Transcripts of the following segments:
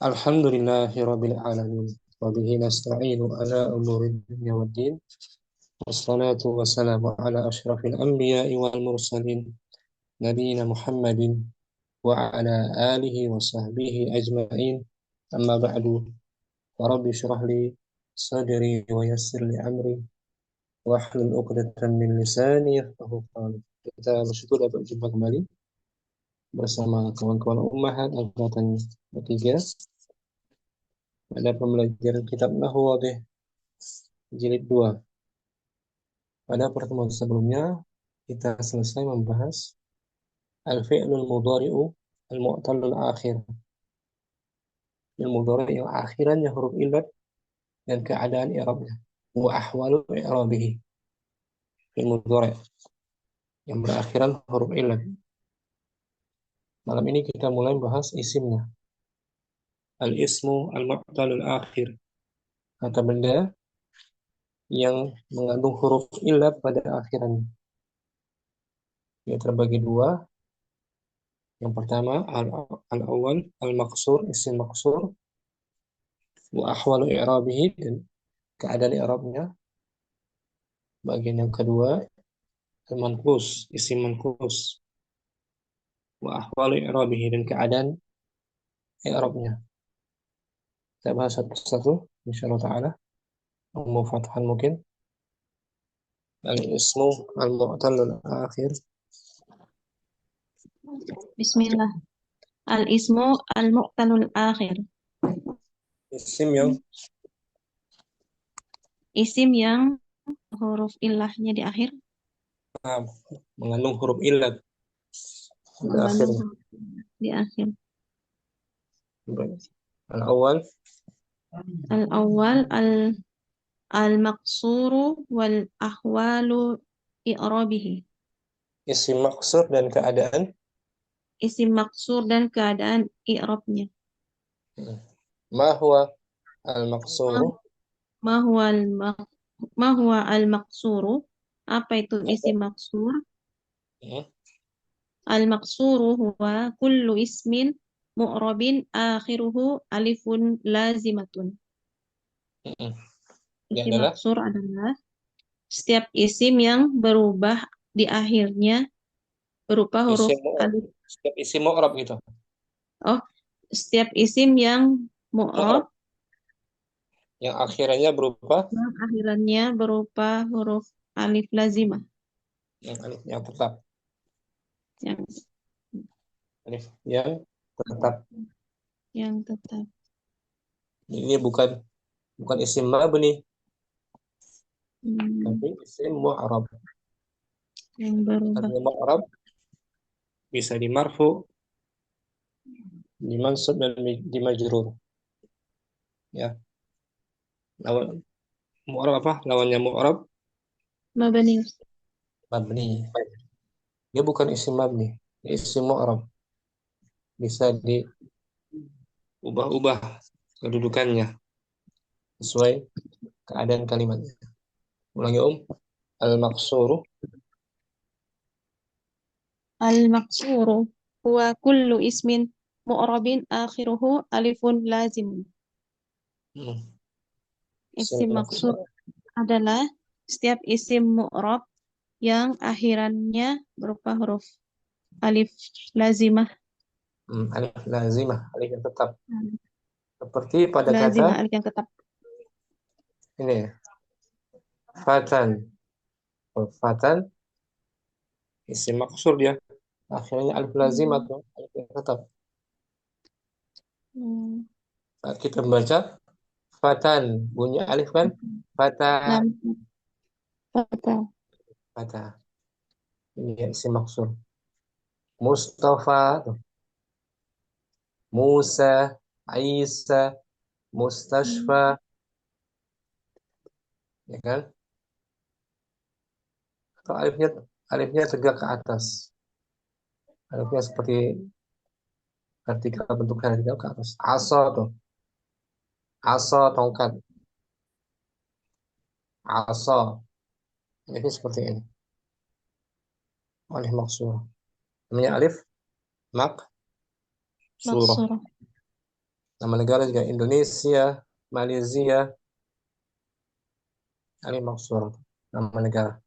Alhamdulillahirabbil alamin wa bihi nasta'inu ala umuri dunya waddin wassalatu wassalamu ala asyrafil anbiya'i wal mursalin nabiyina Muhammadin wa ala alihi wa sahbihi ajma'in amma ba'du wa rabbi shrah li sadri wa yassir li amri wa hlul 'uqdatam min lisani yafqahu qawli. Kita bersyukur dapat berjumpa kembali bersama kawan-kawan ummahat angkatan ketiga pada pembelajaran kitab Nahwu Wadih jilid 2. Pada pertemuan sebelumnya kita selesai membahas al-fi'lul mudhari'u al-mu'tallul akhir. Fi'il mudhari' yang akhirannya huruf illat dan keadaan i'rabnya. Wa ahwalu i'rabihi. Fi'il mudhari' yang berakhiran huruf illat. Malam ini kita mulai bahas isimnya. Al-ismu al-mu'tallul akhir. Kata benda yang mengandung huruf illat pada akhirannya. Ia terbagi dua. Yang pertama al-awwal al-maqsur, isim maqsur, wa ahwalu i'rabihi, dan keadaan i'rabnya. Bagian yang kedua al-manqus, isim manqus, wa ahwalu i'rabihi, dan keadaan i'rabnya. Kita bahas satu-satu insyaallah taala. Ummu fathan mungkin. Al-ismu al-mu'tallul akhir. Bismillah. Al-ismu al-mu'talul akhir. Isim yang Isim yang huruf illahnya di akhir. mengandung huruf illat di akhir. Mengandung huruf illah di akhir. Al-awwal Al-awwal al-maqsuru wal ahwalu i'rabihi. isim maqsur dan keadaan. Isim maksur dan keadaan i'rabnya. Ma huwa al-maqsuru? Ma huwa ma huwa al-maqsuru? Apa itu isim maksur? Al-maqsuru huwa kullu ismin mu'rabin akhiruhu alifun lazimatun. Dia Isim adalah maksur adalah setiap isim yang berubah di akhirnya berupa huruf isim mu'rab. alif. Setiap isim mu'rab gitu. Oh, setiap isim yang Mu'rab mu'rab yang akhirannya berupa yang akhirannya berupa huruf alif lazimah. yang alif yang tetap. Yang Alif yang tetap. yang tetap. Ini bukan isim mabni, tapi isim mu'rab. Yang berubah. Artinya mu'rab bisa dimarfu, dimansub, dan dimajrur. Ya. Lawan mu'rab apa? Lawannya mu'rab Mabani. mabni. Dia bukan isim mabni, dia isim mu'rab. Bisa diubah-ubah kedudukannya sesuai keadaan kalimatnya. Ulangi al-maqsuru Al-maqsuru huwa kullu ismin mu'rabin akhiruhu alifun lazim. isim Isim maksud maqsur. adalah setiap isim mu'rab yang akhirannya berupa huruf alif lazimah. Alif lazimah, alif yang tetap. Seperti pada kata Lazimah alif yang tetap. ini ya, fatan. Fatan isim maksur dia. Akhirnya alif lazimah atau alif yang tetap. Saat kita membaca fatan, bunyi alif kan? Fata, Lam fathah. fata. Ini ya, isim maksur. Mustafa, tuh. Musa, Isa, Mustashfa, ya kan? Atau alifnya tegak ke atas. Alifnya seperti vertikal, bentuknya vertikal ke atas. Aso tuh. Aso tongkat. Aso. Ini seperti ini. Alif maksur. Namanya alif mak surah. Maksurah. Nama negara juga Indonesia, Malaysia, ini maksur nama negara.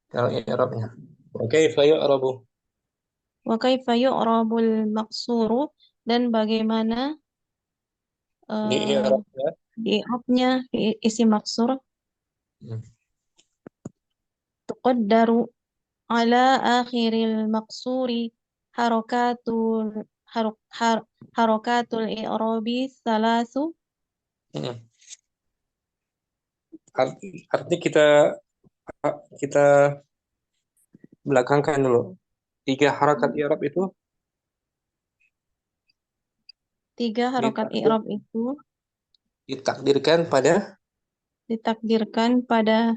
Kalau i'rabnya. Oke, fa yu'rabu. Wa kaifa yu'rabul maqsuru, dan bagaimana Di eh i'rabnya. i'rabnya isim maksur. Hmm. Tuqaddaru ala akhiril maqsuri harakatul haruk, har, harakatul i'rabi salasu. Hmm. Arti kita kita belakangkan dulu. Tiga harakat i'rab itu Tiga harokat ditakdir, i'rab itu ditakdirkan pada ditakdirkan pada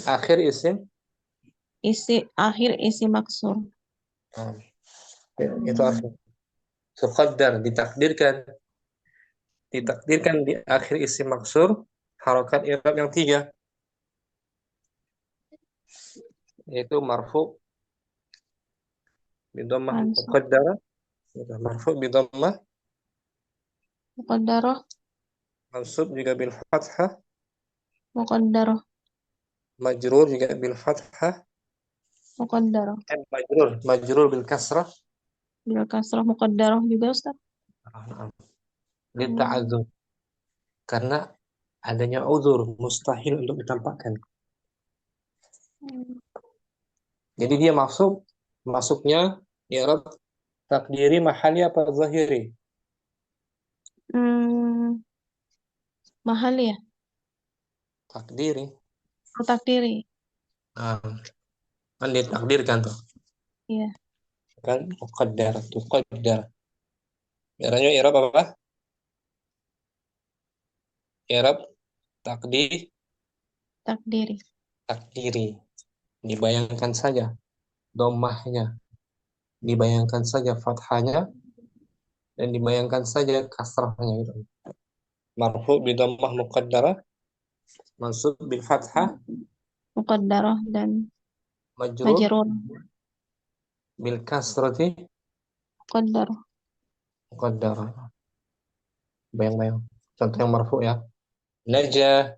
akhir isim. akhir isi maksur. Hmm. Itu arti. Tuqaddar ditakdirkan di akhir isim maksur harakat i'rab yang tiga, yaitu marfu bidammah Mansub, muqaddarah, marfu bidammah, muqaddarah, mansub juga bil fathah, muqaddarah, majrur juga bil fathah, muqaddarah. majrur bil kasrah. Bila kasrah muqaddarah juga Ustaz. Hmm. Litta'adzur, karena adanya uzur mustahil untuk ditampakkan. Hmm. Jadi dia masuknya i'rab takdiri mahali apa zahiri? Hmm, mahal ya? Takdiri. Oh, takdiri. Nah, kan ditakdirkan tuh. Iya, Kan muqaddar, tuqaddar. Caranya i'rab apa? I'rab takdiri. takdiri. Dibayangkan saja dhammahnya, dibayangkan saja fathahnya, dan dibayangkan saja kasrahnya gitu. Marfu bi dhammah muqaddarah, mansub bil fathah, Muqaddarah dan majrur majrur. bil kasrati Muqaddarah. muqaddarah. Bayang-bayang. Contoh yang marfu ya. Naja,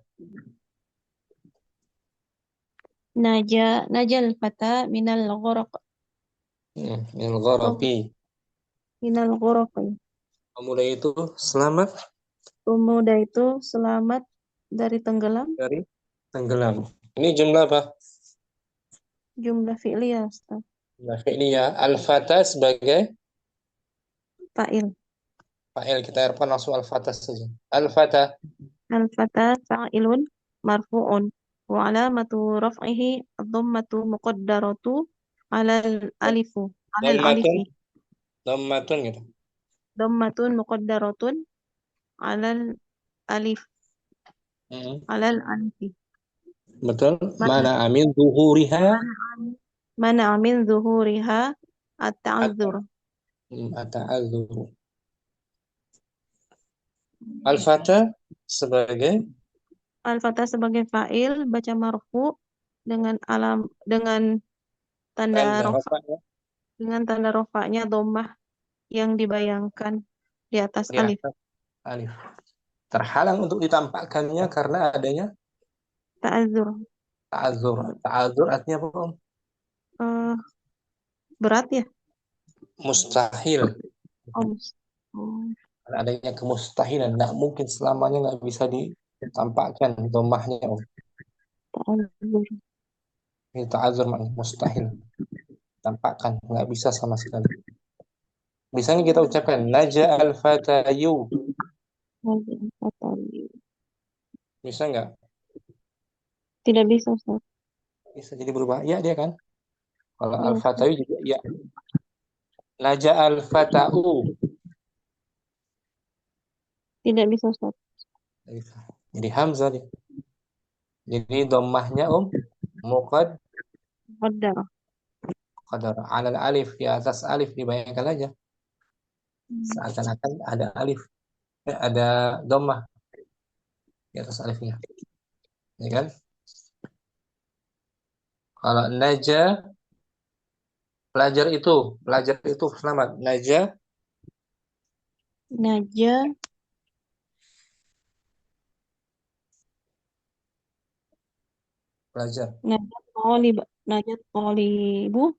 Najal fata minal gharaq. min gharafi. Minal gharaq. Pemuda itu selamat Pemuda itu selamat dari tenggelam. dari tenggelam. Ini jumlah apa? Jumlah fi'liyah Ustaz. Jumlah fi'liyah. Al-fata sebagai Fa'il. fa'il. Kita harapkan langsung al-fata saja. Al-fata. Al-fata fa'ilun marfu'un. Wa alamatu raf'ihi ad-dhammatu muqaddaratu alal alifu. Alal Dhammatun. alifi. Dhammatun gitu. Dhammatun muqaddaratun alal alif. Hmm. Alal alifi. Betul. Mana Mana amin zuhuriha mana min zuhuriha at-ta'azzur. ata'adzuru. Al-fata sebagai Al-Fatah sebagai fa'il baca marfu dengan tanda tanda rofa rafa'nya dengan tanda rofanya dhammah yang dibayangkan di atas di alif. atas alif. Terhalang untuk ditampakkannya karena adanya Ta'azzur. ta'adzur. Ta'adzur artinya apa, Om? Eh, berat ya? Mustahil. Oh, oh, Karena adanya kemustahilan. Nggak mungkin selamanya nggak bisa ditampakkan domahnya, Om. ta'azzur. Ini ta'adzur maknanya mustahil. Tampakkan. Nggak bisa sama sekali. Misalnya kita ucapkan Naja al-fatayu. Bisa nggak? Tidak bisa, Ustaz. Bisa jadi berubah. Ya dia kan. Kalau Iya, Ustaz. al-fatayu juga ya. Naja al-fata'u. Tidak bisa, Ustaz. Bisa. Jadi Hamzah dia. Jadi domahnya muqad Qaddar. qadar alal alif di atas alif dibayangkan aja seakan-akan ada alif, ada domah di atas alifnya, ya kan? Kalau naja Pelajar itu selamat. Najah, Naja, pelajar. Naja tolibu,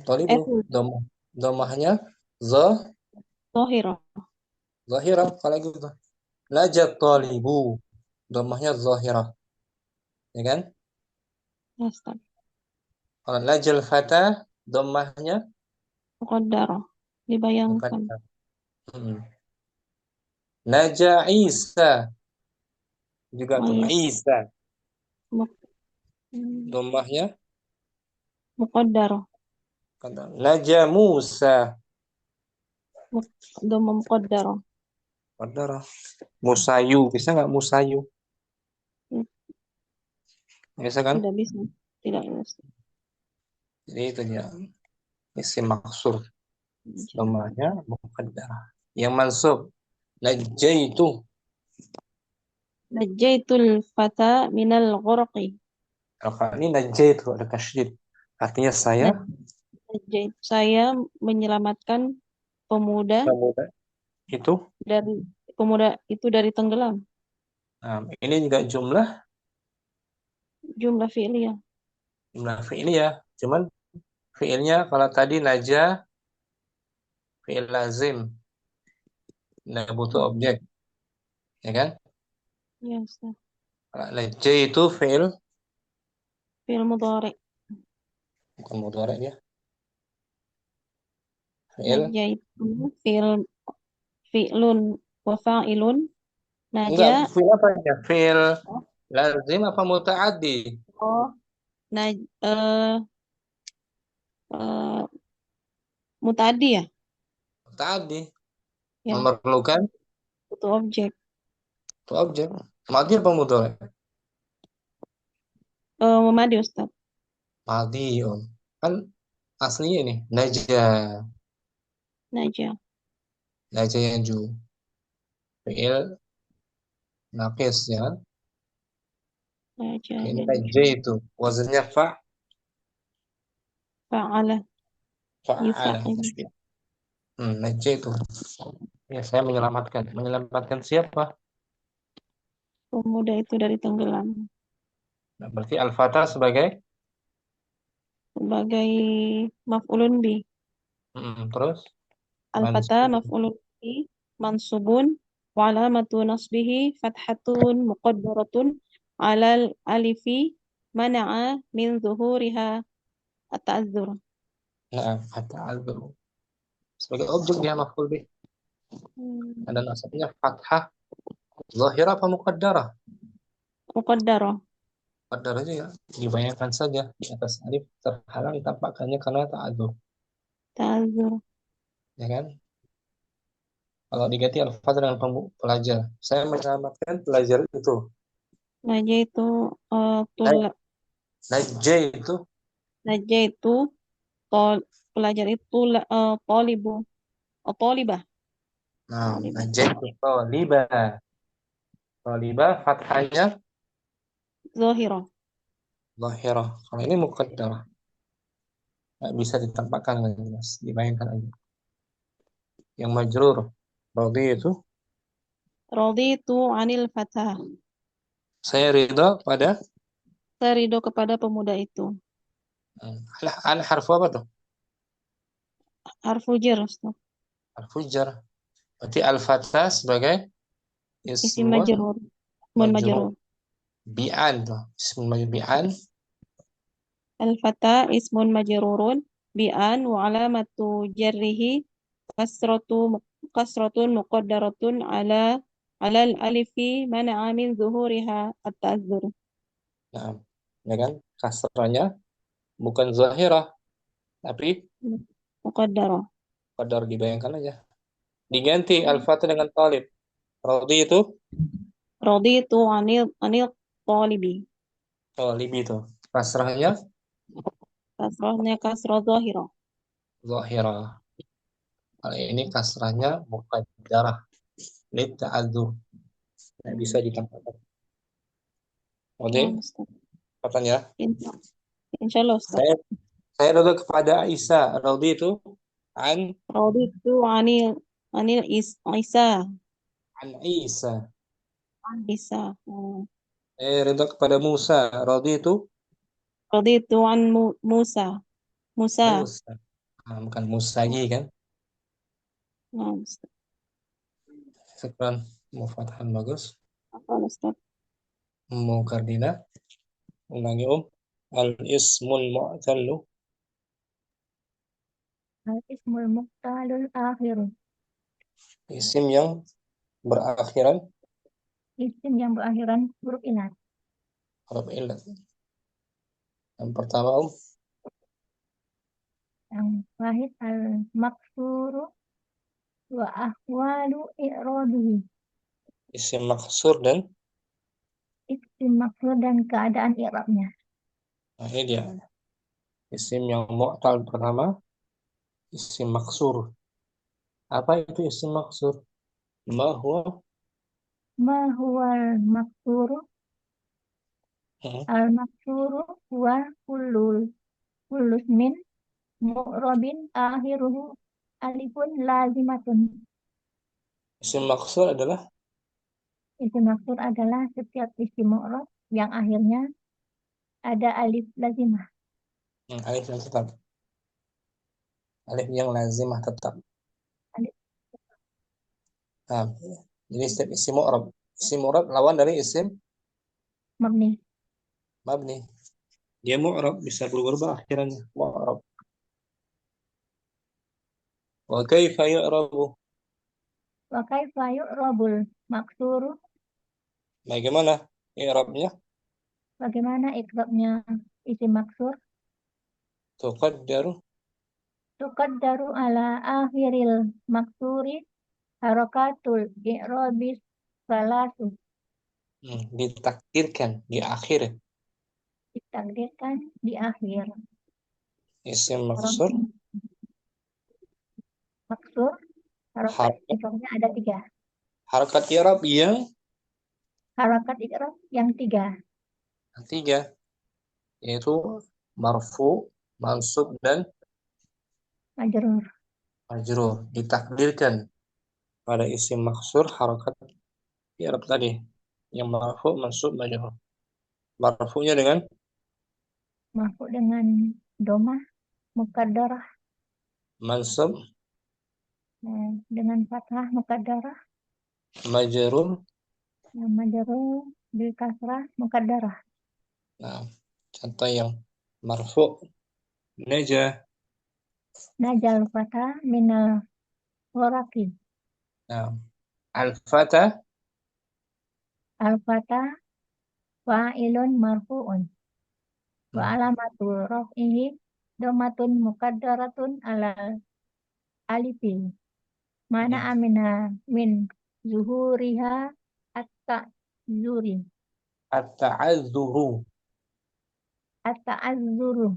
Tolibu. Domahnya za, Zohiro. zahirah. Kalau gitu. Najah tolibu. Domahnya zahirah. Ya kan? Ustaz. Kalau najal fata, domahnya Muqaddarah. Dibayangkan. muqaddar. Hmm. Najah Isa. Juga tuh Ais. Isa. Hmm, Domahnya Muqaddarah. Najah Musa. Dhamma Muqaddarah. Muqaddarah. Musayu. Bisa nggak Musayu? Hmm, Bisa kan? Tidak bisa. Tidak bisa. Jadi itu dia. Isim maksur. Domahnya muqaddarah. Yang mansub. Najaitu. Najaitul fata minal ghurqi. Kalau ini najaitu ada tasydid. Artinya saya Saya menyelamatkan pemuda pemuda itu. dari pemuda itu dari tenggelam. Nah, ini juga Jumlah fi'liyah. jumlah fi'il ya. Cuman fi'ilnya kalau tadi najah fi'il lazim. Nah, butuh objek, ya kan? Ya, Ustaz. Kalau najah itu fi'il Fi'il mudhari. bukan mudhari dia. Fi'il Najaitu fi'il fi'lun wa fa'ilun. enggak, Naja. fi'il apa ya? Fi'il lazim apa muta'addi? Oh, naj eh, mutadi ya? Muta'addi. Ya, Memerlukan butuh objek. itu objek. Madi apa mudhari? Memadi Ustaz. Madi, om. Kan aslinya ini najah. Naja. Najah yang ju. Fi'il naqis ya kan? Naja Ini yanju. najah itu wazannya Fa'ala fa'ala. yufa'il. Najah itu. Ya, saya menyelamatkan. Menyelamatkan siapa? Pemuda itu dari tenggelam. Nah, berarti al-fatah sebagai Sebagai maf'ulun bi. terus Al-fata mansub. maf'ulun bi mansubun wa alamatu nasbihi fathatun muqaddaratun alal alifi mana'a min zuhuriha at-ta'adzur. Nah, kata al-dur. Sebagai objek dia maf'ul bih. Hmm. Ada nasabnya fathah zahirah apa muqaddarah? Muqaddarah. Muqaddarah itu ya dibayangkan saja di atas alif terhalang ditampakkannya karena ta'adzur, Ta'adzur. ya kan? Kalau diganti al-fatah dengan pelajar, saya menyelamatkan pelajar itu. Naja itu Nah, najah itu Naja itu pelajar itu tolibu. Oh, tolibah. nah, Tolibah. najah itu talibah. Talibah fathahnya Zohiro. zahirah. Kalau ini muqaddarah. Nggak bisa ditampakkan lagi mas, dibayangkan aja. Yang majrur rodi itu Raditu anil fatah. saya ridho pada Saya ridho kepada pemuda itu. al harfu apa tuh? Harfu jar, Ustaz. Harfu jar. Berarti al fatah sebagai Isim ismun majrur. Ismun majrur majrur. bi'an tuh. Ismun majrur bi'an. Al-fata ismun majrurun bi'an wa alamatu jarrihi kasratu kasratun muqaddaratun ala al-alifi mana'a min zuhuriha at-ta'azzur. Nah, ya kan? Kasranya bukan zahirah, tapi Muqaddarah. qadar dibayangkan aja. Diganti al fatah dengan talib. Rodi itu Raditu anil talibi. talib itu. Kasrahnya Kasrahnya kasrah zahirah. zahirah. Kali ini kasrahnya muqaddarah. Lid ta'adzur. Nggak bisa ditampakkan. Oke, Nah, Ustaz. katanya Insya, insya Allah, Ustaz. saya Saya ridho kepada Aisyah. Radhi itu an Raditu anil Isa. an Isa. Isa. Hmm. Saya ridho kepada Musa. Radhi itu Raditu an Musa. Musa. Musa. Ah, bukan Musagi kan? Nah, Sekarang mau fathan bagus. apa Ustaz? Mau kardina. Ulangi Al ismul mu'tallu. Al-ismul muqtalul akhir. Isim yang berakhiran Isim yang berakhiran huruf ilat. huruf illat. Yang pertama Yang wahid al-maksuru wa ahwalu i'rabihi. isim maksur dan Isim maksur dan keadaan i'rabnya. nah, ini dia. Isim yang mu'tal pertama isim maksur. Apa itu isim maksur? Ma huwa Ma huwal maksuru? hmm, Al-maksuru wa kullus min mu'rabin akhiruhu alifun lazimatun. isim maksur adalah Isim maksur adalah setiap isim mu'rab yang akhirnya ada alif lazimah. alif yang tetap. Alif yang lazimah tetap. Alif Nah, jadi setiap isim mu'rab. Isim mu'rab lawan dari isim mabni. mabni. Dia mu'rab bisa berubah akhirannya. Mu'rab. Wa kaifa yu'rabu? Wa kaifa yu'rabul maksuru? Bagaimana i'rabnya? Bagaimana ikrabnya isim maksur? Tuqaddaru Tuqaddaru ala akhiril maksuri harakatul i'rabis salasu. ditakdirkan di akhir Ditakdirkan di akhir. isim maksur Harokat maksur, harokat harakat ikrabnya ada tiga. harakat i'rab yang Harokat ikrab yang tiga. ketiga yaitu marfu, mansub dan Majrur. majrur ditakdirkan pada isim maksur harakat i'rab tadi yang marfu, mansub, majrur. Marfu'nya dengan Marfu dengan domah mukaddarah, mansub, dengan fathah mukaddarah, majrur. majrur bil kasrah mukaddarah. Nah, contoh yang marfu naja. Najal fathah minal waraki. Nah, al-fata Al fathah fa'ilun marfu'un. Wa hmm, alamatu raf'ihi domatun mukaddaratun ala alifi. Mana hmm, amina min zuhuriha at-ta'zuri. at-ta'adzuru. At-ta'azzuru.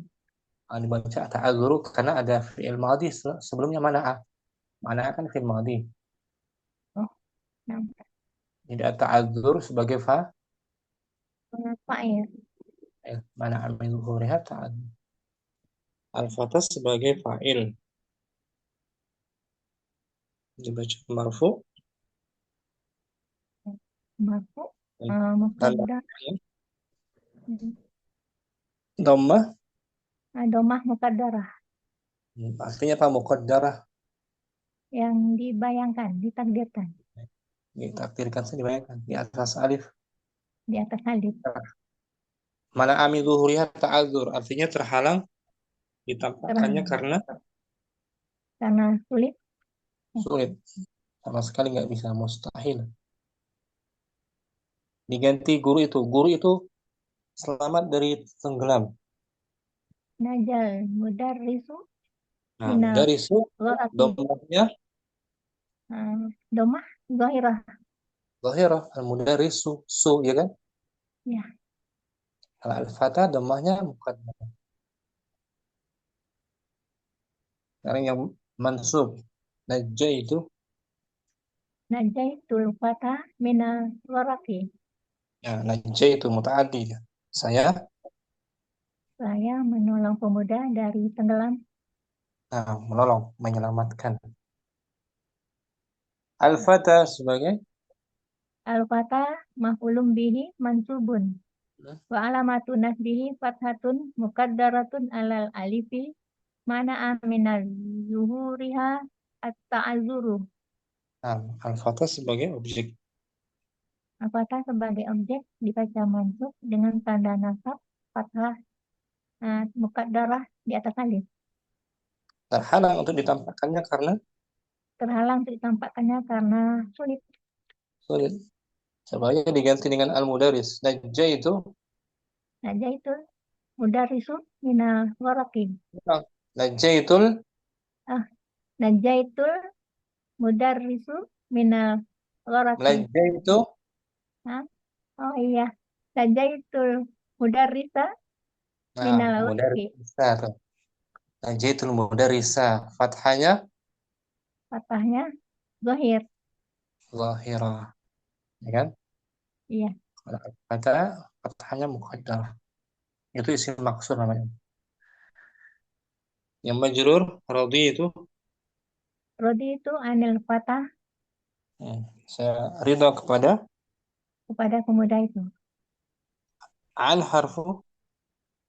Dibaca ta'adzuru karena ada fi'il madhi sebelumnya mana'a. Mana'a kan fi'il madhi. Oh, nampak. Jadi ta'adzur sebagai Fa'il. mana'a min zuhuriha ta'adzur. Al-fatah sebagai fa'il. Dibaca marfu Marfu. dan tanda Mukaddar. dhammah. Domah mukaddarah. Artinya apa? Muqaddarah. Yang dibayangkan, ditakdirkan. Ditakdirkan saja dibayangkan di atas alif. Di atas alif. Mana'a min zuhuriha ta'adzur. Artinya terhalang ditampakkannya Terang. karena Karena sulit. sulit. Sama sekali nggak bisa, mustahil. Diganti guru itu. Guru itu selamat dari tenggelam. Najal mudarrisu Nah, minal dari su, gharati. dhammahnya Domah zahirah. zahirah, al-mudarrisu, su, ya kan? Ya. Kalau al-fatah dhammahnya muqaddar. Sekarang yang mansub. Najja itu, Najaitul fatah minal gharati. ya, najja itu mutaaddi. Saya Saya menolong pemuda dari tenggelam. Nah, menolong, menyelamatkan. Al-fata sebagai Al-fata maf'ulun bihi mansubun. Wa alamatu nasbihi fathatun muqaddaratun alal alifi mana aminal zuhuriha at-ta'azzuru. nah, al-fata sebagai objek. Al-fata sebagai objek dibaca mansub dengan tanda nasab fathah muqaddarah di atas alif. Terhalang untuk ditampakkannya karena Terhalang untuk ditampakkannya karena sulit. sulit. Sebaliknya diganti dengan al-mudaris. Najja itu Najaitul mudarrisu minal gharaqi. najjaitul Ah, najaitul mudarrisu minal gharaqi. najja itu Hah? Oh iya, najaitul mudarrisa nah, minal gharaqi. mudarisa tuh. Najjaitul mudarisa. Fathanya Fathahnya zahir. zahirah. Ya kan? Iya, Kalau kata fathahnya muqaddar. Itu isim maksud namanya. Yang majrur radhi itu rodi itu anil fatah saya ridho kepada kepada pemuda itu. al harfu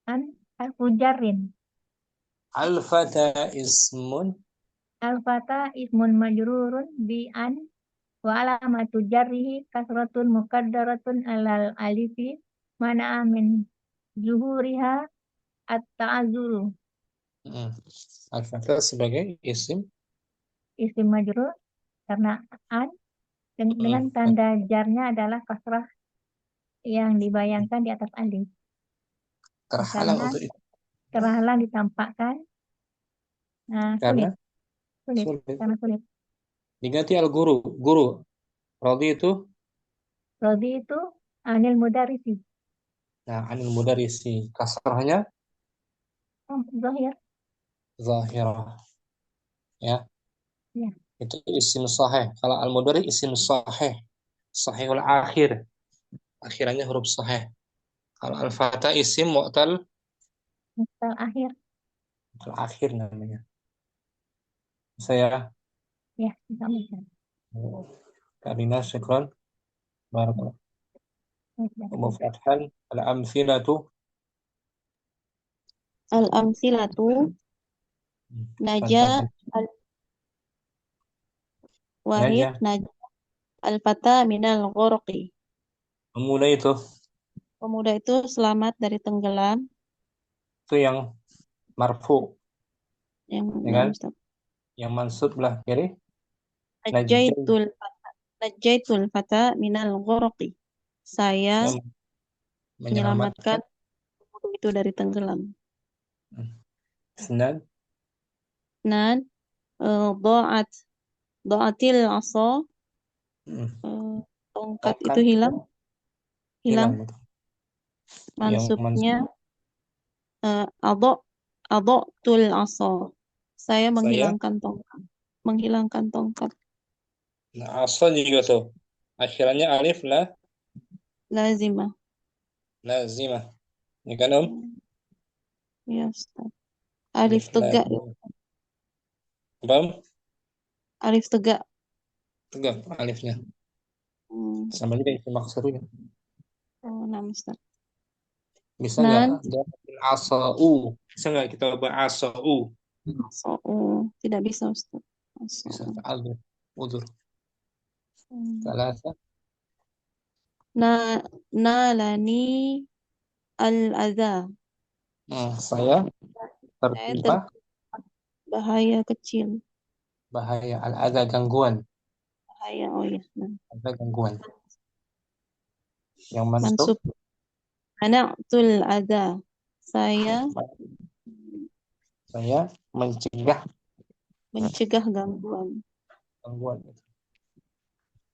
An harfu jarrin. al fata ismun Al-fata ismun majrurun bi an wa alamatu jarrihi kasratun muqaddaratun alal alifi mana min zuhuriha at-ta'azzuru. Hmm. Al fata sebagai isim Isim majrur karena an dengan hmm. tanda jarnya adalah kasrah yang dibayangkan di atas alif. Terhalang Karena untuk itu terhalang ditampakkan, karena sulit, sulit, sulit. karena sulit. Diganti al guru, guru. Radhi itu Rodi itu anil mudarisi. nah anil mudarisi. Kasrahnya Oh, zahir. zahirah. Ya, Ya, itu isim sahih. Kalau al mudari isim sahih. Sahihul akhir. Akhirannya huruf sahih. Kalau al fata isim mu'tal misal akhir. al akhir namanya. Saya Ya, bisa bisa. Karina syukran barakallahu Ya, sudah Umu bisa. Fathan al-amthilatu Al-amsilatu naja contohnya al-wahid naja naja al-fata minal ghorqi. pemuda Pemuda itu selamat dari tenggelam. itu yang marfu Yang ya nah, kan Ustaz. yang mansub belah kiri najjai Najaitul najaitul fata minal ghorqi. Saya yang menyelamatkan menyelamatkan pemuda itu dari tenggelam. senad Nan doat doatil asa eh, tongkat itu tongkat hilang hilang hilang betul yang mansub mansubnya adok adok tul asa. Saya saya menghilangkan tongkat nah, asal juga tuh akhirannya alif lah lazimah. lazimah ya kan om Ya, Ustaz. Alif alif tegak ya. lazimah bam Alif tegak. tegak alifnya Hmm. sama juga itu maksudnya Oh, nah, Ustaz. bisa nggak Nan asau bisa nggak kita ubah asau so, oh, tidak bisa Ustaz. So, bisa ta'adzur udzur hmm. salasa Na nalani al-adha. saya Saya tertimpa tertimpa bahaya kecil. bahaya ada gangguan Bahaya, oh ya. Nah. ada gangguan yang masuk Mansub. Mana'tul adha. Saya saya mencegah mencegah gangguan. gangguan itu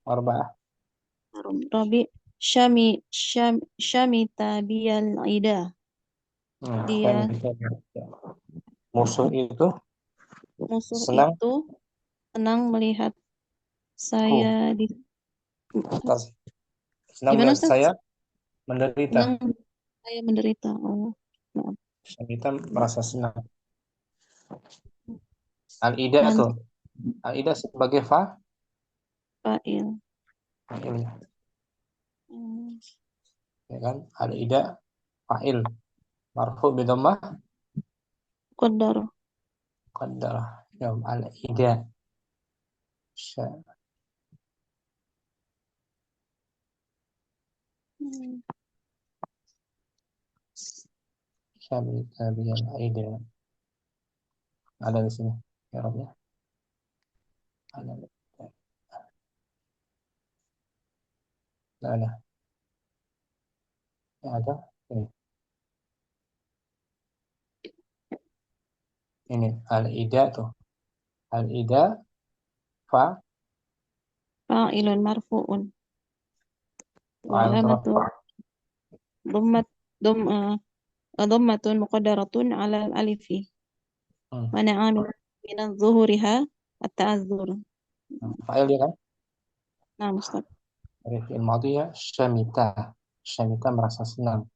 arba'ah Rabi Syami tabiyal ida. kami Dia musuh itu musuh senang itu senang melihat ku saya di atas senang gimana melihat Ustaz? saya menderita Senang saya menderita. Oh, maaf. Syamita merasa senang. Al-ida tuh. Mansub Al-ida sebagai fa'il. fa'il. Hmm, Ya kan? Al-ida fa'il. Marfu bi dhammah Qaddar. muqaddarah. Ya, al-ida. Hmm, Syamita bil ida. Ada di sini. Ya Rob ya. Ada. Ada. Ya, ada. Ini al-ida tuh. Al-ida fa Fa'ilun marfu'un. Wa fa'il alamatu rafa. dhammat dham dhammatun muqaddaratun 'ala al-alifi. Hmm. Wa na'amil min zuhuriha at-ta'azzur. Fa'il dia kan? Nah, Ustaz. Dari fi'il madhi ya syamita. Syamita merasa senang.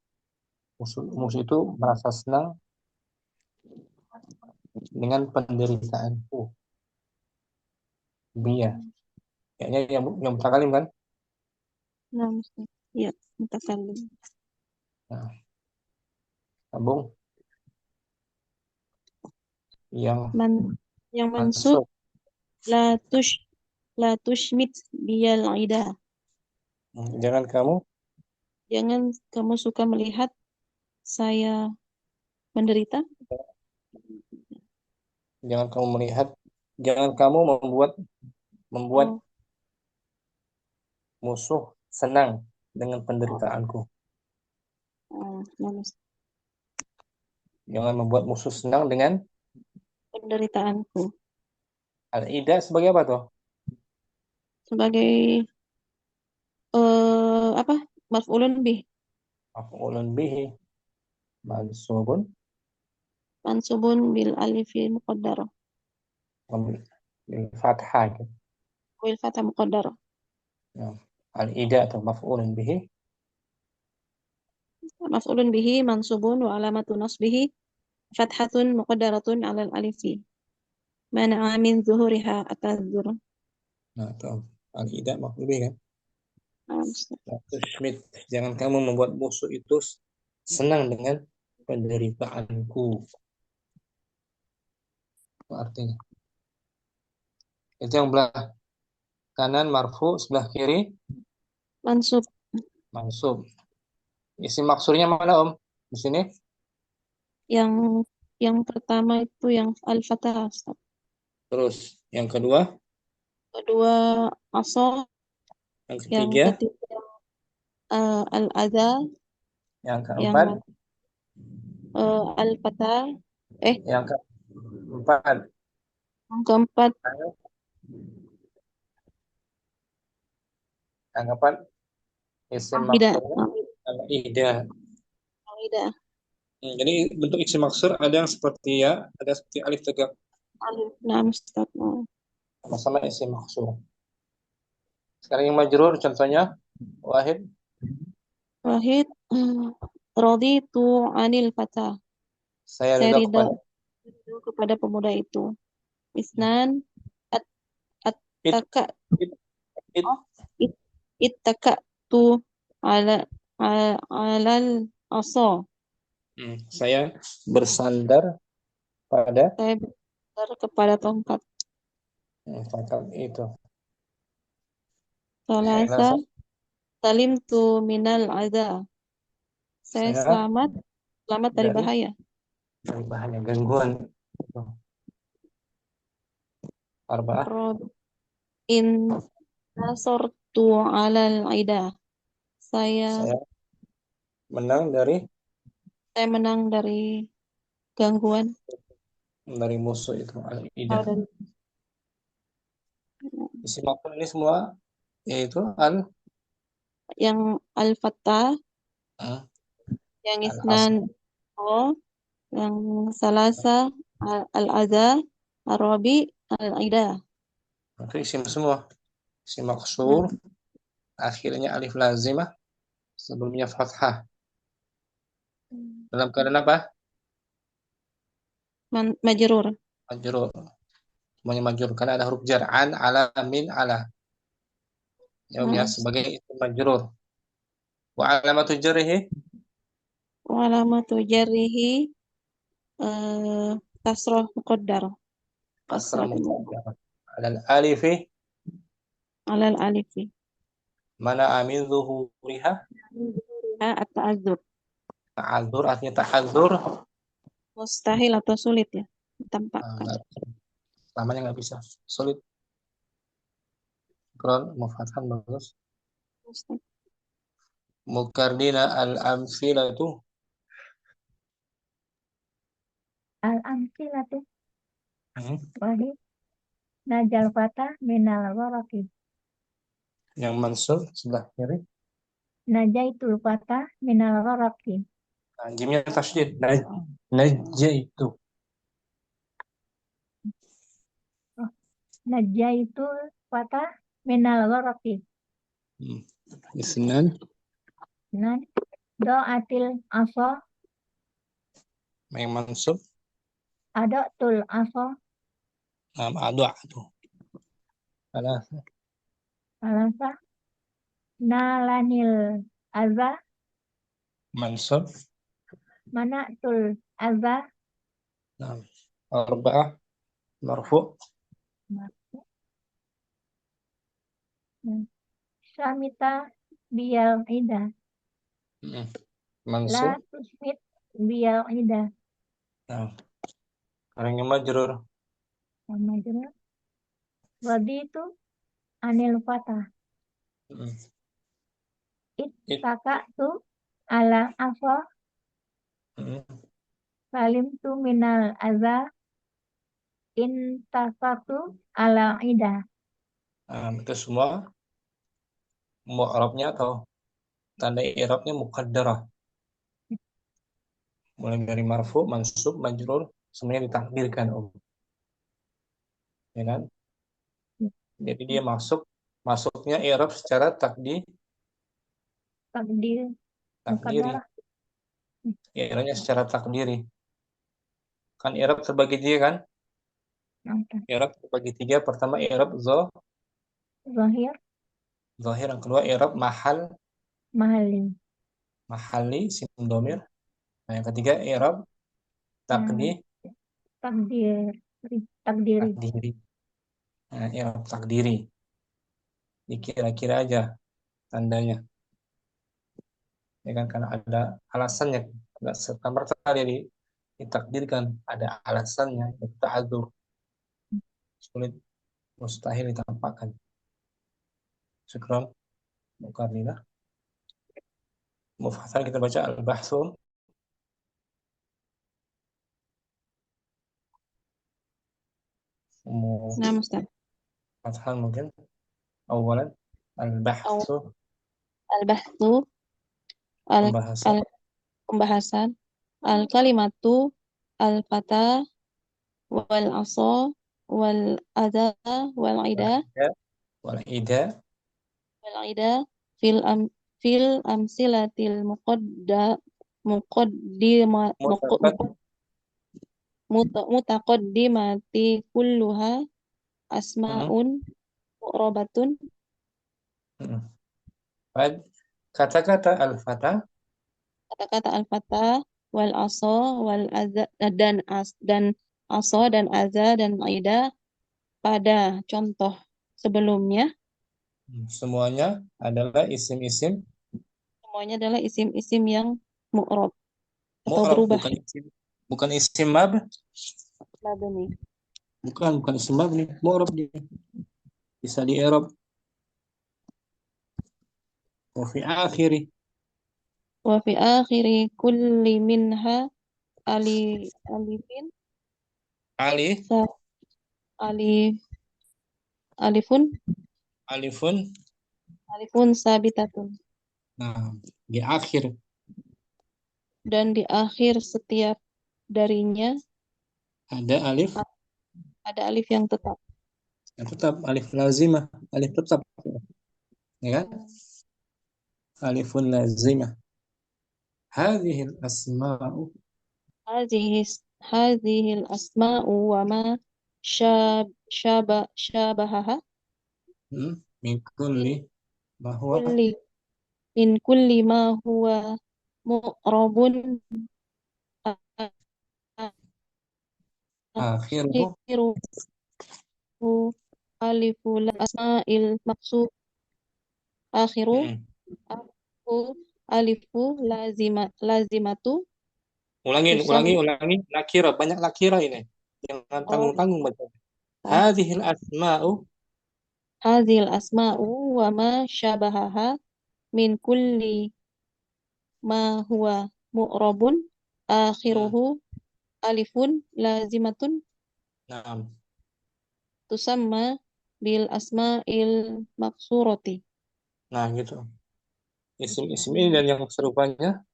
Musuh itu merasa senang dengan penderitaanku. Dia. Kayaknya yang mutakalim kan? Nah, Ustaz. Ya, mutakallim. Nah, sambung yang Man yang mansub mansub. la tush la tushmit biyal ida. Jangan kamu Jangan kamu suka melihat saya menderita. jangan kamu melihat jangan kamu membuat Oh, musuh senang dengan penderitaanku. nah, Ustaz. Jangan membuat musuh senang dengan Penderitaanku al-ida sebagai apa tuh? sebagai apa? Maf'ulun bih, Maf'ulun bihi mansubun mansubun bil alifi muqaddarah. bil fathah gitu. Wal fatha muqaddarah. Ya. Al-ida atau maf'ulun bihi Maf'ulun bihi mansubun wa alamatu nasbihi fathatun muqaddaratun 'alal alifi. Mana'a min zuhuriha at-tazzur. nah atau al-ida maf'ul bihi kan. Nah, Ustaz. Schmidt, jangan kamu membuat musuh itu senang dengan penderitaanku. Itu artinya. Itu yang belah kanan marfu, sebelah kiri Mansub mansub. Isi maksurnya mana Om? Di sini. yang pertama itu yang al-fatah, Ustaz. Terus yang kedua, Kedua asa, yang yang ketiga, ketiga al-adha, yang yang keempat, al-fatah, yang keempat. yang keempat Yang keempat isim tidak maksurnya al-ida. tidak Jadi bentuk isim maksur ada yang seperti ya, ada seperti alif tegak. alif lam Ustaz. Sama-sama isim maksur. Sekarang yang majrur contohnya wahid Wahid raditu anil fatah. saya Saya ridho ridho kepada kepada pemuda itu. Isnan at at it, taka it, it. oh it ittaka tu ala alal asa. Saya bersandar pada Saya bersandar kepada tongkat. pangkat itu. Karena Salasa salim tu minal ada. Saya saya selamat dari dari bahaya. bahaya gangguan. Arba'ah Rob in nasortu alal aida. Saya saya menang saya menang dari gangguan. dari musuh itu al-ida. Oh, dari Isim maksud ini semua yaitu yang al-fatah, uh, yang isnan al-asr. oh, yang salasa al-adha, al-rabi, al-aida. Itu isim semua. Isim Nah, maksur akhirnya alif lazimah sebelumnya fathah. Dalam keadaan apa? Majrur. Majrur. Semuanya majrur karena ada huruf jar. An, ala, min, ala. Ya, sebagai isim majrur. Wa alamatu jarrihi Wa alamatu jarrihi kasroh muqaddar. kasrah Kasroh muqaddarah. Alal alifi alal alifi. mana amin zuhuriha. At-ta'adzur. Ta'adzur artinya ta'adzur. Mustahil atau sulit ya ditampakkan. Namanya nggak bisa. Sulit. Kron, mufathah bagus. Mustahil. Mukardina al-amsilatu. Al-amsilatu wahid najal fatah minal waraqi. Yang mansub sebelah kiri. Najaitul fatah minal waraqi. Nah, jimnya tasydid. Najaitu. Najaitul fatah minal waraqi. Isnan. Nah, doatil aso Yang mansub. adotul aso Adu'atu. alasa nalanil azza Mansub. manatul azza Arba'ah. Marfu'. Samita biyal ida la Mansub. tusmit biyal ida Nah, orangnya majrur. sama juga wadi itu anil fatah ittaka tu ala aso salim tu minal azza intasatu ala ida. Itu semua mu'rabnya atau tanda i'rabnya muqaddarah. Mulai dari marfu, mansub, majrur, semuanya ditakdirkan, ya kan? Jadi dia masuknya i'rab secara takdiri. Muqaddarah. I'rabnya secara takdiri. Kan i'rab terbagi tiga kan? I'rab terbagi tiga. Pertama i'rab Zahir zahir, yang kedua i'rab mahali mahalli sim domir. Nah, yang ketiga i'rab takdiri. takdiri. Nah, i'rab takdiri. Dikira-kira aja tandanya. Ya kan, karena ada alasannya, nggak serta-merta dia ditakdirkan, ada alasannya, ta'adzur, sulit, mustahil ditampakkan. Syukran, mukarrinah. Mufassal kita baca al-bahsun. Nah, Ustaz. Fathal mungkin. Awalan al-bahsu, Al-bahthu pembahasan. pembahasan al-kalimatu al-fata wal asa wal adha wal ida fil amsilatil muqaddima mutaqaddimati kulluha asma'un mu'rabatun. Baik. Kata-kata al-fata, Kata-kata al-fata wal asa wal adha dan asa dan adha dan aida pada contoh sebelumnya semuanya adalah isim-isim semuanya adalah isim-isim yang mu'rab atau mu'rab, berubah. bukan isim mab. Mabni. Bukan isim mabni, mu'rab dia. Bisa di i'rab. Wa fi akhiri Wa fi akhiri kulli minha alifin alif sa alif alifun alifun sabitatun. nah di akhir Dan di akhir setiap darinya ada alif ada alif yang tetap. alif lazimah, alif tetap, ya kan? Alifun lazimah. Hadhil asma'u hadhil asma'u wa ma syabahaha Min kulli min bahwa kulli ma huwa mu'rabun akhiruhu akhiruhu aliful asma'il maqsud akhiru hmm. aku alifu lazimatu Ulangi tusam lakira, banyak lakira ini, jangan oh, tanggung-tanggung baca. oh Hadhil asma'u hadhil asma'u wa ma syabahaha min kulli ma huwa mu'rabun hmm. akhiruhu alifun lazimatun Nah, tusamma bil asma'il maqsurati. nah gitu. Isim-isim ini dan yang serupanya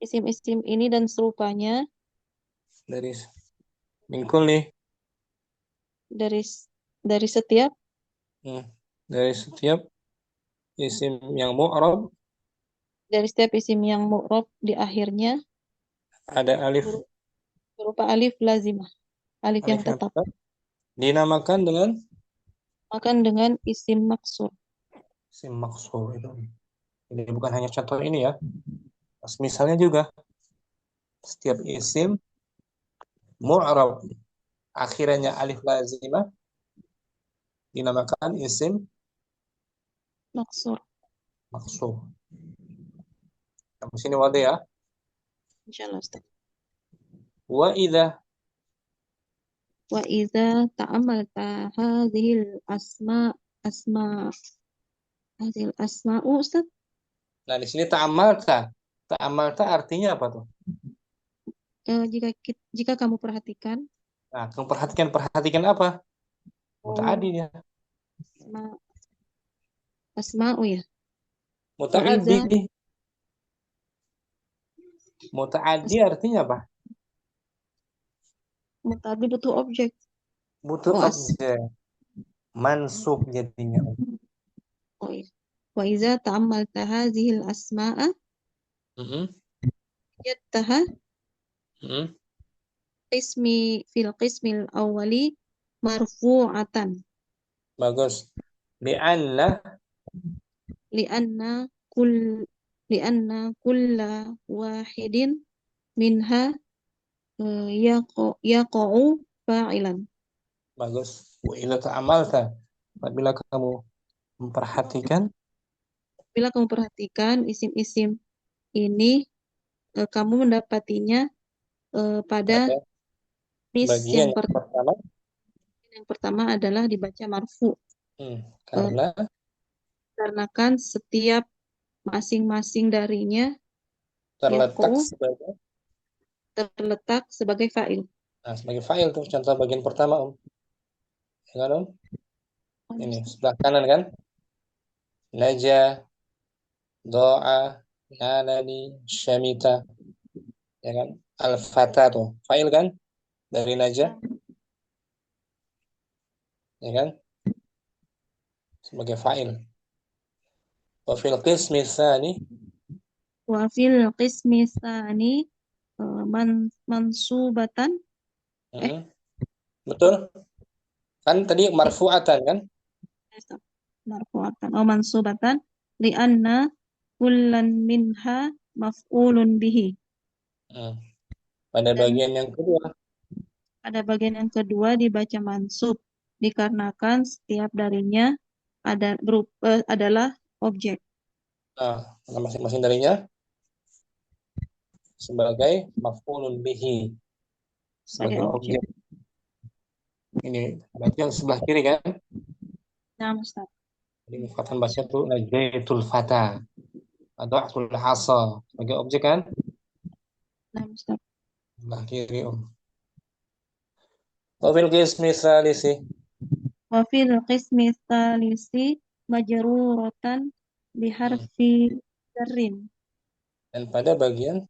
Isim-isim ini dan serupanya dari min kulli dari dari setiap hmm. Dari setiap isim yang mu'rab isim yang mu'rab di akhirnya ada alif, berupa alif lazimah, alif yang alif yang tetap. tetap dinamakan dengan Makan dengan isim maksur. isim maksur itu. Jadi bukan hanya contoh ini ya. Misalnya juga setiap isim mu'rab akhirnya alif lazimah dinamakan isim Maksur. maksur. Di sini wadah ya. Insyaallah Ustaz. Wa idza Wa idza ta'amalta hadhil asma hadhil asma'u Ustaz. nah di sini ta'amalta. Ta'amalta artinya apa tuh? Jika kamu perhatikan Nah, kamu perhatikan apa? oh, Muta'addi ya. asma asma'u ya. Wa Muta'addi. idza Muta'addi artinya apa? mutabi butuh objek. Butuh Oh, objek. Mansub jadinya. oh iya. Wa idza ta'amalta hadhil asma'a Mm-mm. yattaha Mm-mm. fil qismil awwali marfu'atan Bagus. Li'anna li'anna kull li'anna kulla wahidin minha yaqa'u fa'ilan. bagus. Wa idza ta'amalta. Apabila kamu memperhatikan Bila kamu perhatikan isim-isim ini kamu mendapatinya pada pada mis bagian yang pertama, yang pertama adalah dibaca marfu eh, karena dikarenakan setiap masing-masing darinya terletak yaqa'u sebagai terletak sebagai fa'il. sebagai file tuh contoh bagian pertama ya kan Om? Ini sebelah kanan kan naja doa nalani syamita ya kan al-fata tuh file kan dari naja ya kan sebagai file wa fil qismi tsani Wa fil qismi tsani mansubatan eh mm, betul kan tadi marfu'atan kan marfu'atan mansubatan li'anna kullan minha maf'ulun bihi. Mm. Pada Dan bagian yang kedua pada bagian yang kedua dibaca mansub dikarenakan setiap darinya adalah objek masing-masing darinya sebagai maf'ulun bihi sebagai sebagai objek. objek ini berarti yang sebelah kiri kan Nah, Ustaz. jadi kata baca tuh najaitul fata atau akul hasa sebagai objek kan Nah, Ustaz. sebelah kiri om wafil qismi salisi Wa fil qismi tsalisi majruratan hmm. biharfi jarrin. Dan pada bagian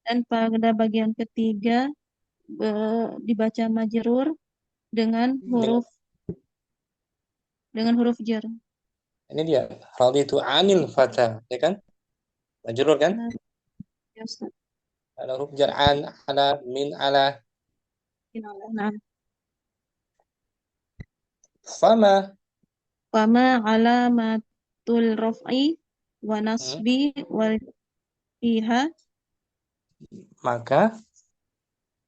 Dan pada bagian ketiga dibaca majrur dengan dengan huruf jar. ini dia raditu anil fata ya kan majrur kan Nah, ya Ustaz. Ada huruf jar an, ala, min, ala. Nah, Fama. fama alamatul raf'i wa Hmm. nasbi wal fiha, Maka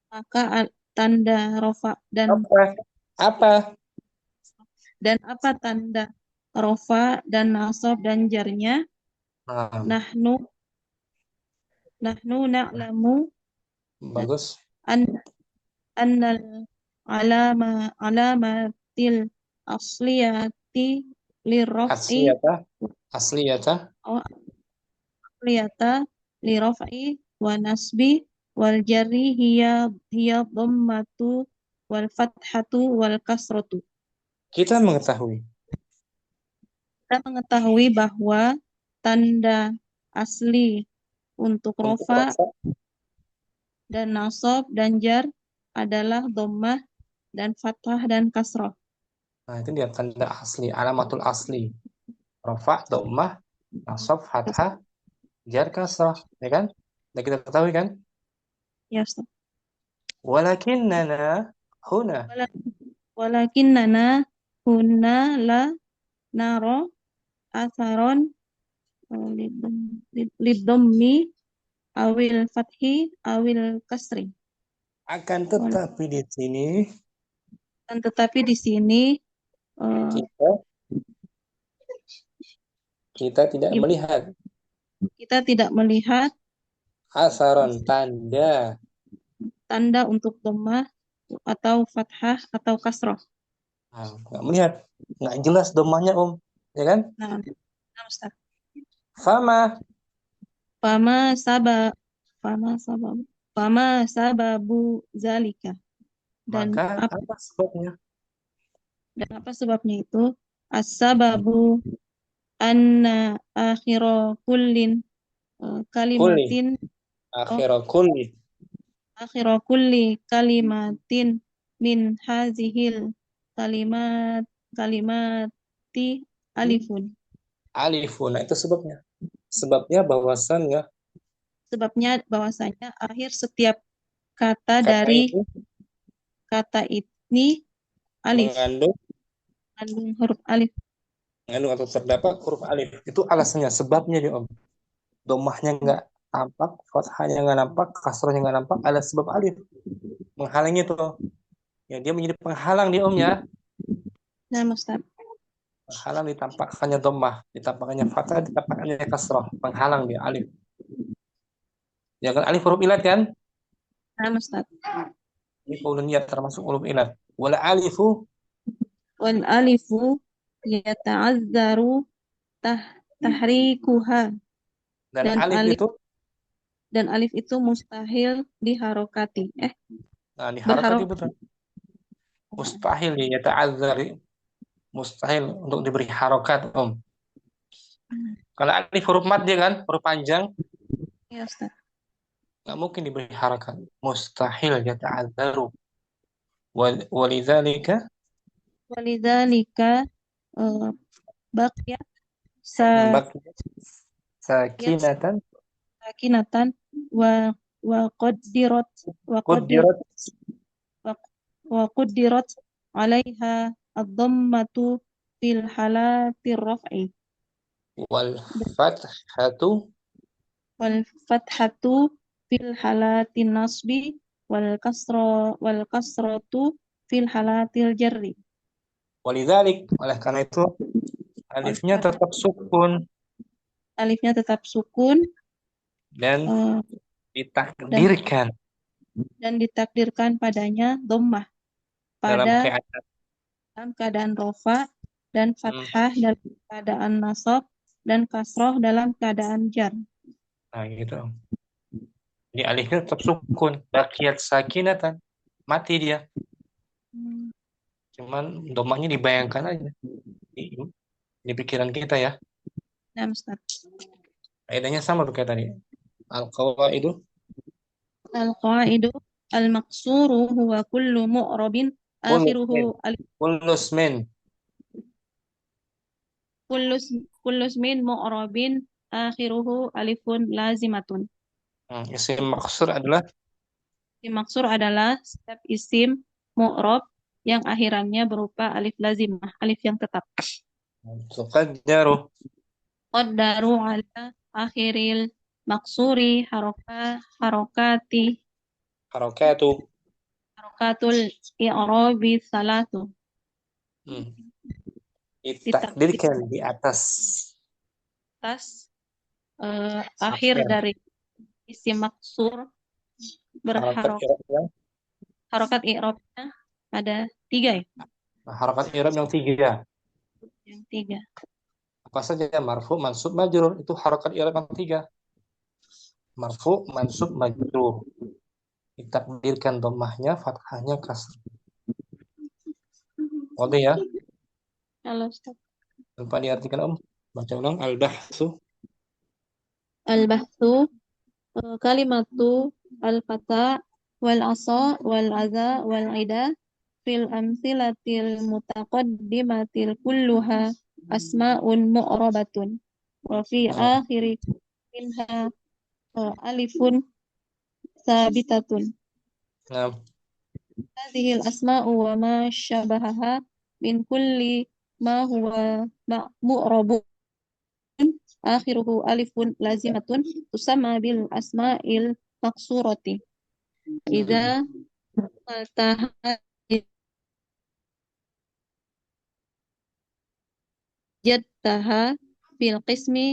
maka tanda rofa apa? Apa? dan apa tanda rofa dan nasab dan jarnya. Nah, Nahnu nahnu na'lamu bagus. an annal alamatil asliyati lirraf'i Asliyata. Asliyata. aw asliyata lirraf'i wa nasbi wal jarri hiya dhammatu wal fathatu wal kasratu. Kita mengetahui Kita mengetahui bahwa tanda asli untuk untuk rofa rofa. dan nasab dan jar adalah dhammah dan fathah dan kasrah. Nah, itu dia tanda asli, alamatul asli. Rofa, dhammah, nasab, fathah, jar, kasrah, ya kan? Nah, kita ketahui kan? Ya, Ustaz. Walakinnana huna. Walakinnana hunna la naro asaron liddommi awil fathi awil kasri. Akan tetapi di sini Dan tetapi di sini kita tidak melihat kita tidak melihat asaron tanda. tanda untuk dhammah atau fathah atau kasrah. Nah, nggak melihat, nggak jelas domahnya ya kan? Nah, Ustaz. Fama. Fama sabab fama sababu zalika. Dan Maka apa sebabnya? apa sebabnya itu? As-sababu anna akhira kullin Kulli. kalimatin Akhirah kulli. akhira kulli kalimatin min hazihil kalimati alifun. Alifun. Nah, itu sebabnya. Sebabnya bahwasannya Sebabnya bahwasanya akhir setiap kata kata dari itu kata ini alif, mengandung mengandung huruf alif. atau terdapat huruf alif. Itu alasannya, sebabnya dia domahnya nggak nampak, fathahnya nggak nampak, kasrohnya nggak nampak, ada sebab alif menghalangi itu. Ya, dia menjadi penghalang dia ya. Nah, Ustaz. Penghalang ditampakkannya domah, ditampakkannya fathah, ditampakkannya kasroh, penghalang dia alif. Ya kan, alif huruf ilat kan? Nah, Ustaz. Ini uluniyat termasuk huruf ilat. Wala alifu. Wal alifu yata'azzaru tahrikuha. Dan Dan alif itu alif itu mustahil diharokati. nah, diharokati Berharok. betul. Mustahil ya ta'azzari. Mustahil untuk diberi harokat Kalau alif huruf mad dia kan, huruf panjang, Ya, Ustaz. nggak mungkin diberi harokat. Mustahil ya ta'azzaru. Walidzalika Walidzalika baqiyat baki sakinatan sakinatan wa wa qaddirat wa qaddir quddirat wa qaddirat 'alaiha ad-dhammatu fil halatir raf'i wal fathatu wal fathatu fil halatin nasbi wal kasratu fil halatil jarri. walidzalik. Oleh karena itu Oleh alifnya karena tetap sukun alifnya tetap sukun dan eh, dan ditakdirkan ditakdirkan padanya dhammah dalam pada keadaan dalam keadaan rofa dan hmm, fathah dalam keadaan nasab dan kasroh dalam keadaan jar. nah gitu. Jadi alifnya tetap sukun, baqiyat sakinatan, mati dia. Cuman domahnya dibayangkan aja di, di pikiran kita ya. Nah, Ustaz. Kaidahnya sama tuh kayak tadi. Al-qawaidu Al-qaidu al-maqsuru huwa kullu mu'rabin akhiruhu kullusmin. alif. Kullusmin. Kullu ismin mu'rabin akhiruhu alifun lazimatun. Isim maksur adalah Isim maksur adalah setiap isim mu'rob yang akhirannya berupa alif lazimah, alif yang tetap. tuqaddaru Qaddaru ala akhiril maksuri harokati harakatu. harokatul i'robi salatu. Hmm. Ditakdir Ditakdirkan di atas atas akhir akhir dari isim maksur harakat berharokat i'rabnya. i'robnya ada tiga ya? Nah, harakat i'rab yang tiga. Yang tiga. Apa saja? Marfu, mansub, majrur. Itu harakat i'rab yang tiga. Marfu, mansub, majrur. Ditakdirkan dhammahnya, fathahnya, kasrah. Oke ya. Halo, Ustaz. Lupa diartikan Om. Baca ulang al-bahtsu. Al-bahthu kalimatu al-fata wal asa wal adha wal ida fil amsilatil mutaqaddimatil kulluha asma'un mu'rabatun wa fi Nah, akhiri minha alifun sabitatun. nah, Hadhil asma'u wa ma syabahaha min kulli ma huwa mu'rabun akhiruhu alifun lazimatun tusamma bil asma'il maqsurati. Idza jadtaha fil qismi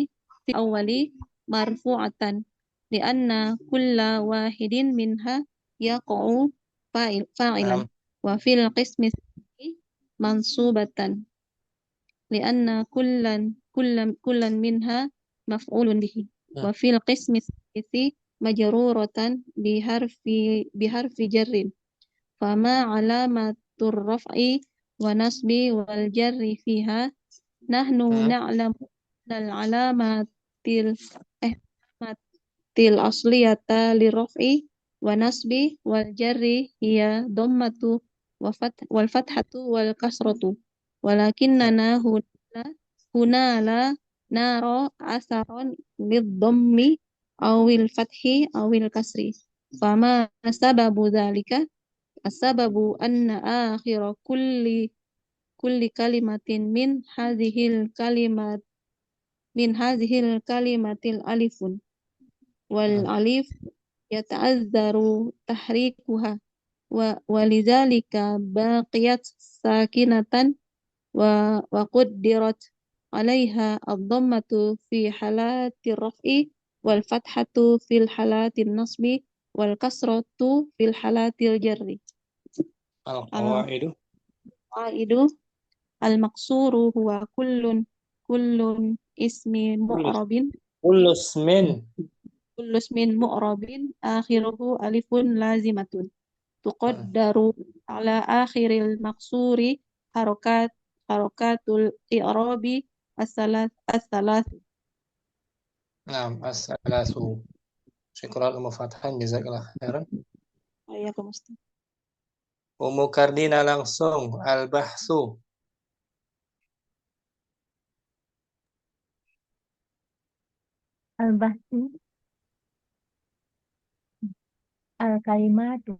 fi awwali marfu'atan lianna kulla wahidin minha yaqa'u fa'ilan nah, wa fil qismi mansubatan lianna kullan minha maf'ulun bihi wa nah, fil qismi majruratan biharfi jarrin fama alamatur raf'i wa nasbi wal jarri fiha nahnu nah, na'lam al alamatil matil asliyata liraf'i wa nasbi wal jarri hiya dhammatu wal fathatu wal kasratu walakinnana huna la nara asaron lidhammi awil fathi awil kasri fama sababu dhalika asababu anna akhira kulli kalimatin min hadhil kalimatil alifun wal nah. alif yata'azzaru tahrikuha walidhalika baqiyat sakinatan wa quddirat alaiha ad-dhammatu fi halati raf'i wal fathatu fil halati nasbi wal kasratu fil halati jarri. Al-qawaidu. Al-qaidu al-maqsuru huwa kullun ismi Kulus. mu'rabin Kulus min. kullu ismin mu'rabin akhiruhu alifun lazimatun Nah, tuqaddaru ala akhiril maqsuri harokat harokatul i'rabi as-salas nah, as-salasu. Syukran Ummu Fathan, jazakallah khairan. ayakum Ustaz. Ummu Kardina langsung al-bahsu. Al-bahsu al-kalimatu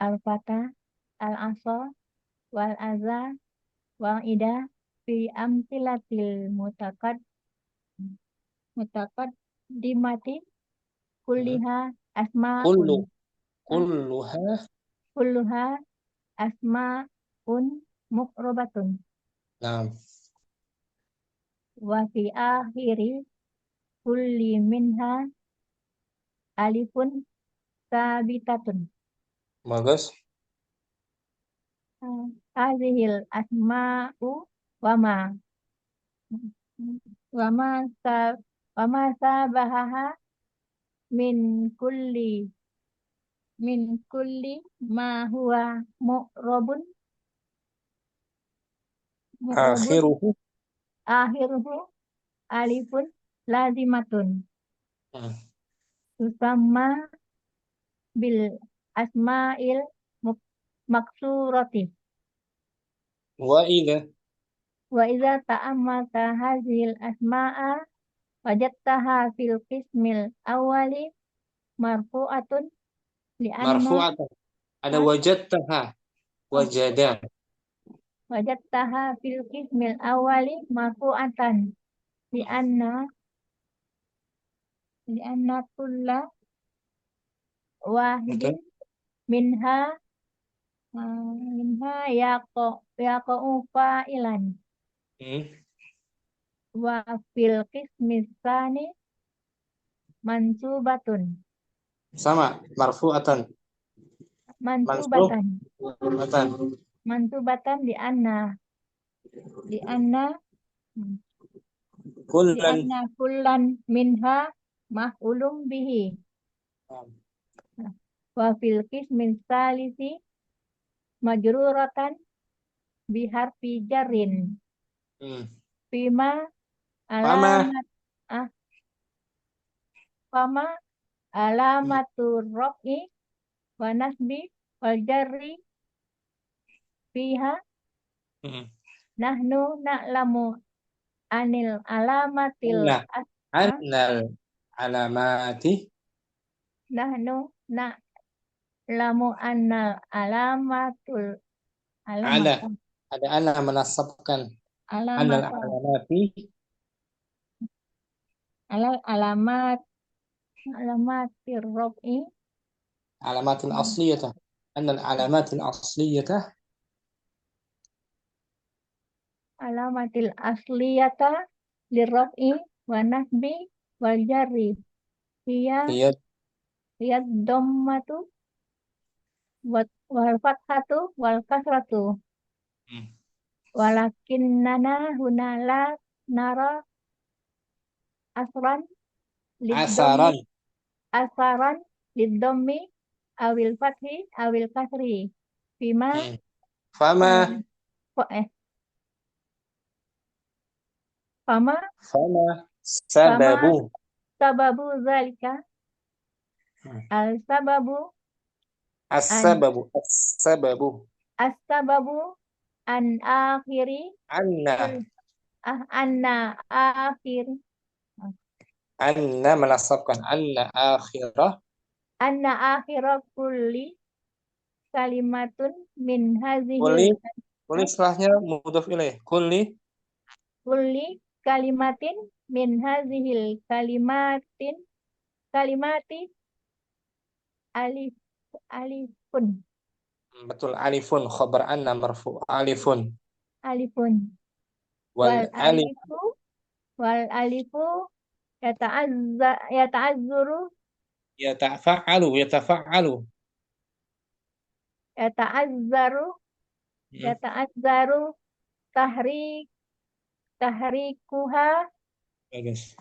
al-fata al-asa wal aza wal ida fi amtilatil mutakad dimati Hmm. kulliha asma'un Kullu. ah, Kulluha. kulluha asma'un muqrobatun Nah, wa fi akhiri kulli minha alifun sabitatun. bagus. Hazihil asma'u wa ma wa ma sa wa ma sabahaha min kulli ma huwa mu'rabun mu'rabun Akhiruhu. akhiruhu alifun lazimatun Hmm. tusamma bil asma'il maksurati Wa ila. wa idza ta'ammalta hazihil asma'a Wajadtaha fil qismil awali marfu'atun li'anna Marfu'atan. Ada ha? wajadtaha. Oh, Wajada. wajadtaha fil qismil awali marfu'atan li'anna kulla wahidin Betul. minha yaqa'u fa'ilan Hmm. wa fil qismis tsani mansubatun Sama. Marfu'atan. Mansub. mansubatan Marfu'atan. mansubatan di anna Kullan. kullan minha maf'ulun bihi wa fil qismis salisi majruratan biharfi jarrin Hmm. fima Fama. alamat ah fama alamatu raf'i wa nasbi wal jarri fiha Hmm. nahnu na'lamu anil alamatil Anna. ah, Annal alamati. nahnu na'lamu annal alamatul Ada. alamatan Ada ana menasabkan. Annal alamata alamati. alal alamatir raf'i Alamatil asliyata. Annal alamatil asliyata. alamatil asliyata lirraf'i wa nasbi wal jarri hiya Hiya. dhammatu wal fathatu wal kasratu Hmm. walakinnana huna la nara asran liddommi Asaran. asaran liddommi awil fathi awil kasri fima Hmm. Fama. eh, eh fama Fama. fama Sababu. sababu zalika Hmm. al sababu an As-sababu. As-sababu. as sababu an akhiri Anna. anna akhir Anna menasabkan. Anna akhirah. anna akhira kulli kalimatun min hazihil Kulli. Kulli setelahnya mudhaf ilaih. Kulli. kulli kalimatin min hazihil kalimati alif alifun Betul. Alifun. Khabar anna marfu. Alifun. alifun Wal alif. wal alifu yata'azzuru Yatafa'alu. Yatafa'alu. yata'azzaru Hmm. yata'azzaru tahrik tahrikuha Bagus.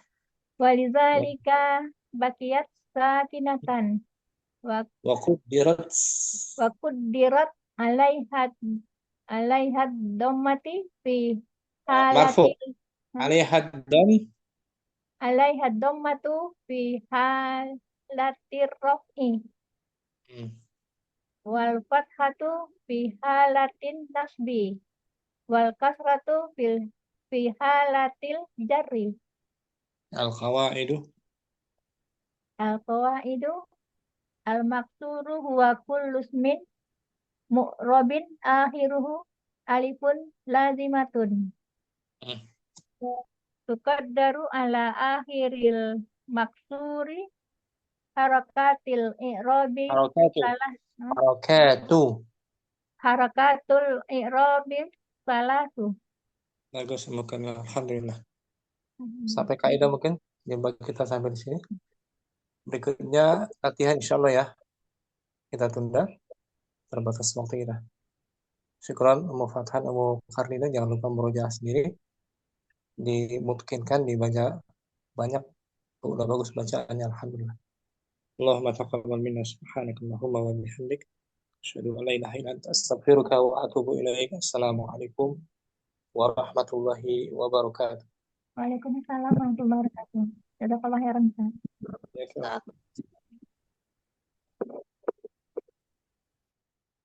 walizalika bakiyat sakinatan wa Wa quddirat. wa quddirat alaiha alaiha dhammati fi Marfu. halati Alaihad dam. alaiha dhammatu fi halati raf'i Hmm. wal fathatu fi halatin nasbi wal kasratu fi halatil jarri Al-qawaidu. al qawaidu al maksuru huwa kullu ismin mu'rabin akhiruhu alifun lazimatun Hmm. tuqaddaru ala akhiril maksuri harakatil i'rabi Harakatu. salah Harakatu. harakatul i'rabi salatu. Bagus. Mungkin. Alhamdulillah. Sampai kaidah mungkin. Jumpa kita sampai di sini. Berikutnya latihan insya Allah ya. Kita tunda. Terbatas waktu kita. Syukran, Umu Fathan, Umu Karnina. Jangan lupa merujaah sendiri. Dimungkinkan dibaca banyak. Udah bagus bacaannya. Alhamdulillah. Allahumma taqabbal minna subhanakallahumma wa bihamdik. Asyhadu an la ilaha illa anta astaghfiruka wa atubu ilaik. Assalamualaikum warahmatullahi wabarakatuh. Waalaikumsalam warahmatullahi wabarakatuh. Jazakallah khairan. Ya,